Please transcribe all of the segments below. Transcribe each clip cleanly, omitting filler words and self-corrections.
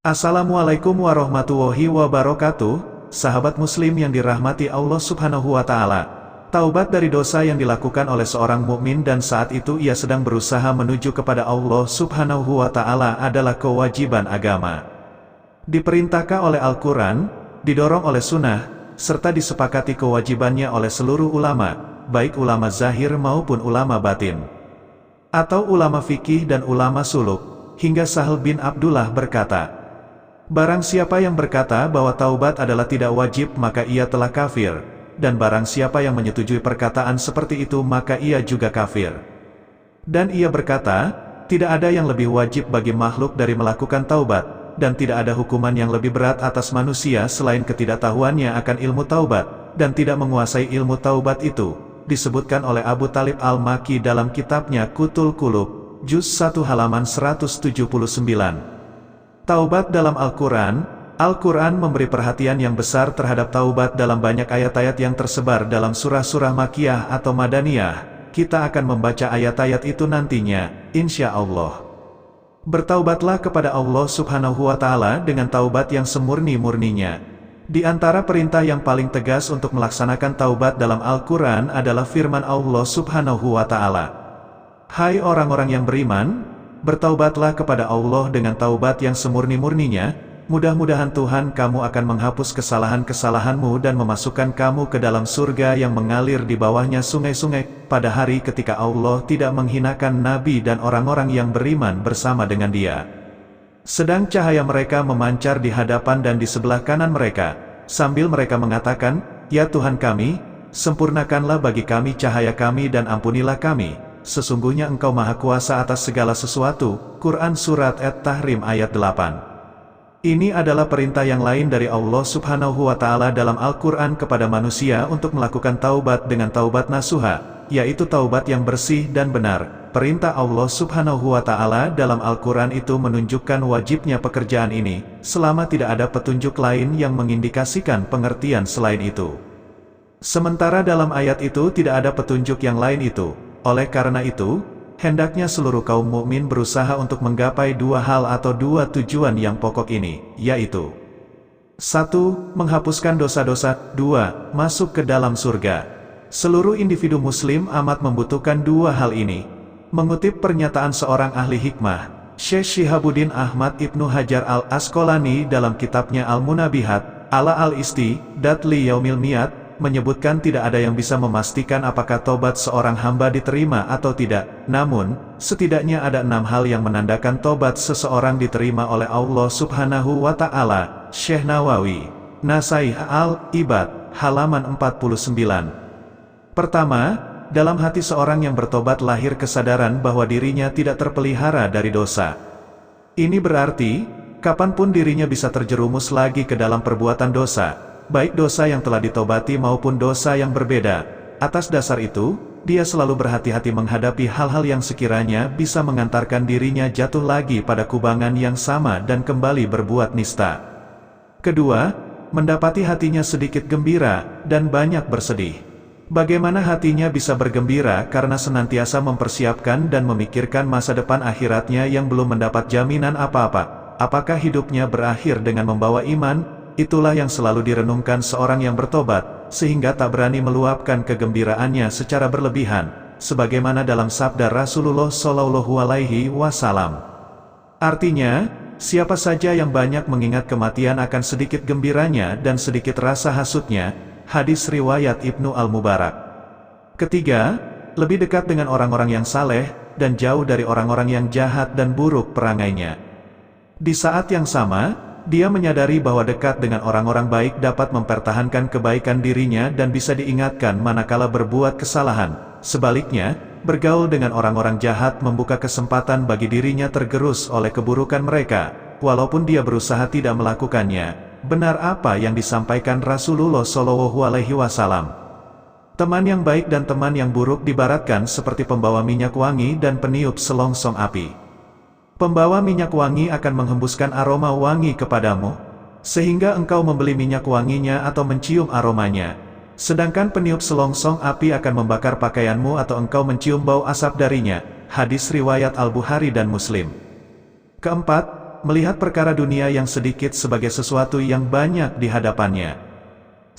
Assalamualaikum warahmatullahi wabarakatuh, sahabat muslim yang dirahmati Allah Subhanahu wa Ta'ala. Taubat dari dosa yang dilakukan oleh seorang mukmin dan saat itu ia sedang berusaha menuju kepada Allah Subhanahu wa Ta'ala adalah kewajiban agama. Diperintahkan oleh Al-Quran, didorong oleh sunnah, serta disepakati kewajibannya oleh seluruh ulama, baik ulama zahir maupun ulama batin, atau ulama fikih dan ulama suluk, hingga Sahal bin Abdullah berkata, barang siapa yang berkata bahwa taubat adalah tidak wajib maka ia telah kafir, dan barang siapa yang menyetujui perkataan seperti itu maka ia juga kafir. Dan ia berkata, tidak ada yang lebih wajib bagi makhluk dari melakukan taubat, dan tidak ada hukuman yang lebih berat atas manusia selain ketidaktahuannya akan ilmu taubat, dan tidak menguasai ilmu taubat itu, disebutkan oleh Abu Talib Al-Maki dalam kitabnya Qutul Qulub, Juz 1 halaman 179. Taubat dalam Al-Quran. Al-Quran memberi perhatian yang besar terhadap taubat dalam banyak ayat-ayat yang tersebar dalam surah-surah Makkiyah atau Madaniyah. Kita akan membaca ayat-ayat itu nantinya, insya Allah. Bertaubatlah kepada Allah Subhanahu wa Ta'ala dengan taubat yang semurni-murninya. Di antara perintah yang paling tegas untuk melaksanakan taubat dalam Al-Quran adalah firman Allah Subhanahu wa Ta'ala. Hai orang-orang yang beriman, bertaubatlah kepada Allah dengan taubat yang semurni-murninya, mudah-mudahan Tuhan kamu akan menghapus kesalahan-kesalahanmu dan memasukkan kamu ke dalam surga yang mengalir di bawahnya sungai-sungai, pada hari ketika Allah tidak menghinakan Nabi dan orang-orang yang beriman bersama dengan dia. Sedang cahaya mereka memancar di hadapan dan di sebelah kanan mereka, sambil mereka mengatakan, ya Tuhan kami, sempurnakanlah bagi kami cahaya kami dan ampunilah kami. Sesungguhnya Engkau Maha Kuasa atas segala sesuatu. Quran Surat At-Tahrim ayat 8. Ini adalah perintah yang lain dari Allah Subhanahu wa Ta'ala dalam Al-Quran kepada manusia untuk melakukan taubat dengan taubat nasuha, yaitu taubat yang bersih dan benar. Perintah Allah Subhanahu wa Ta'ala dalam Al-Quran itu menunjukkan wajibnya pekerjaan ini, selama tidak ada petunjuk lain yang mengindikasikan pengertian selain itu. Sementara dalam ayat itu tidak ada petunjuk yang lain itu. Oleh karena itu, hendaknya seluruh kaum mukmin berusaha untuk menggapai dua hal atau dua tujuan yang pokok ini, yaitu 1. Menghapuskan dosa-dosa, 2. Masuk ke dalam surga. Seluruh individu muslim amat membutuhkan dua hal ini. Mengutip pernyataan seorang ahli hikmah, Syekh Shihabuddin Ahmad Ibnu Hajar Al-Asqalani dalam kitabnya Al-Munabihat, ala al-Isti'dad li Yaumil Mi'ad, menyebutkan tidak ada yang bisa memastikan apakah tobat seorang hamba diterima atau tidak. Namun, setidaknya ada 6 hal yang menandakan tobat seseorang diterima oleh Allah Subhanahu wa Ta'ala. Syekh Nawawi, Nasaih Al-Ibad, halaman 49. Pertama, dalam hati seorang yang bertobat lahir kesadaran bahwa dirinya tidak terpelihara dari dosa. Ini berarti, kapanpun dirinya bisa terjerumus lagi ke dalam perbuatan dosa, baik dosa yang telah ditobati maupun dosa yang berbeda. Atas dasar itu, dia selalu berhati-hati menghadapi hal-hal yang sekiranya bisa mengantarkan dirinya jatuh lagi pada kubangan yang sama dan kembali berbuat nista. Kedua, mendapati hatinya sedikit gembira dan banyak bersedih. Bagaimana hatinya bisa bergembira karena senantiasa mempersiapkan dan memikirkan masa depan akhiratnya yang belum mendapat jaminan apa-apa. Apakah hidupnya berakhir dengan membawa iman? Itulah yang selalu direnungkan seorang yang bertobat, sehingga tak berani meluapkan kegembiraannya secara berlebihan, sebagaimana dalam sabda Rasulullah Shallallahu Alaihi Wasallam. Artinya, siapa saja yang banyak mengingat kematian akan sedikit gembiranya dan sedikit rasa hasutnya. Hadis riwayat Ibnu Al-Mubarak. Ketiga, lebih dekat dengan orang-orang yang saleh, dan jauh dari orang-orang yang jahat dan buruk perangainya. Di saat yang sama, dia menyadari bahwa dekat dengan orang-orang baik dapat mempertahankan kebaikan dirinya dan bisa diingatkan manakala berbuat kesalahan. Sebaliknya, bergaul dengan orang-orang jahat membuka kesempatan bagi dirinya tergerus oleh keburukan mereka, walaupun dia berusaha tidak melakukannya. Benar apa yang disampaikan Rasulullah Shallallahu Alaihi Wasallam. Teman yang baik dan teman yang buruk dibaratkan seperti pembawa minyak wangi dan peniup selongsong api. Pembawa minyak wangi akan menghembuskan aroma wangi kepadamu, sehingga engkau membeli minyak wanginya atau mencium aromanya. Sedangkan peniup selongsong api akan membakar pakaianmu atau engkau mencium bau asap darinya. Hadis riwayat Al-Bukhari dan Muslim. Keempat, melihat perkara dunia yang sedikit sebagai sesuatu yang banyak di hadapannya.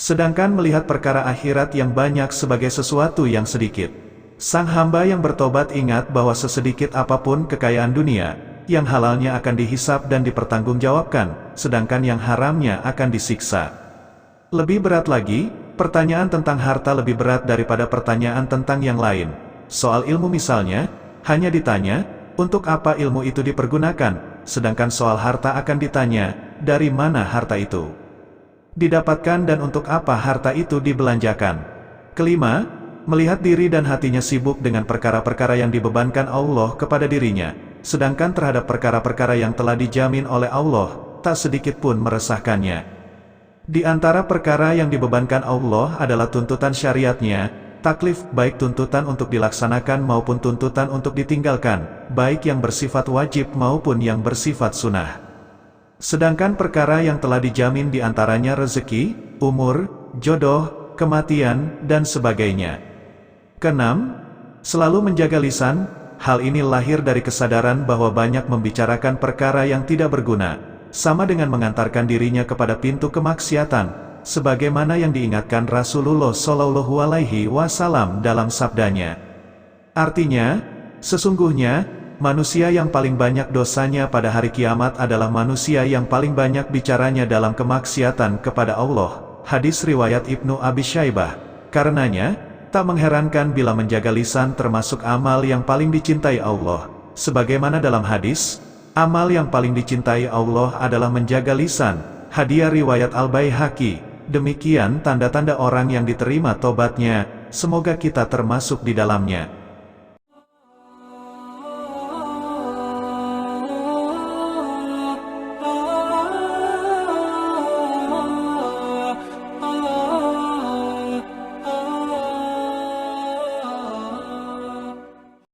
Sedangkan melihat perkara akhirat yang banyak sebagai sesuatu yang sedikit. Sang hamba yang bertobat ingat bahwa sesedikit apapun kekayaan dunia, yang halalnya akan dihisap dan dipertanggungjawabkan, sedangkan yang haramnya akan disiksa. Lebih berat lagi, pertanyaan tentang harta lebih berat daripada pertanyaan tentang yang lain. Soal ilmu misalnya, hanya ditanya, untuk apa ilmu itu dipergunakan, sedangkan soal harta akan ditanya, dari mana harta itu didapatkan dan untuk apa harta itu dibelanjakan. Kelima, melihat diri dan hatinya sibuk dengan perkara-perkara yang dibebankan Allah kepada dirinya, sedangkan terhadap perkara-perkara yang telah dijamin oleh Allah, tak sedikit pun meresahkannya. Di antara perkara yang dibebankan Allah adalah tuntutan syariatnya, taklif, baik tuntutan untuk dilaksanakan maupun tuntutan untuk ditinggalkan, baik yang bersifat wajib maupun yang bersifat sunnah. Sedangkan perkara yang telah dijamin di antaranya rezeki, umur, jodoh, kematian, dan sebagainya. Keenam, selalu menjaga lisan. Hal ini lahir dari kesadaran bahwa banyak membicarakan perkara yang tidak berguna, sama dengan mengantarkan dirinya kepada pintu kemaksiatan, sebagaimana yang diingatkan Rasulullah Shallallahu Alaihi Wasallam dalam sabdanya. Artinya, sesungguhnya, manusia yang paling banyak dosanya pada hari kiamat adalah manusia yang paling banyak bicaranya dalam kemaksiatan kepada Allah. Hadis riwayat Ibnu Abi Syaibah. Karenanya, tak mengherankan bila menjaga lisan termasuk amal yang paling dicintai Allah. Sebagaimana dalam hadis, amal yang paling dicintai Allah adalah menjaga lisan. Hadiah riwayat Al-Baihaqi. Demikian tanda-tanda orang yang diterima tobatnya, semoga kita termasuk di dalamnya.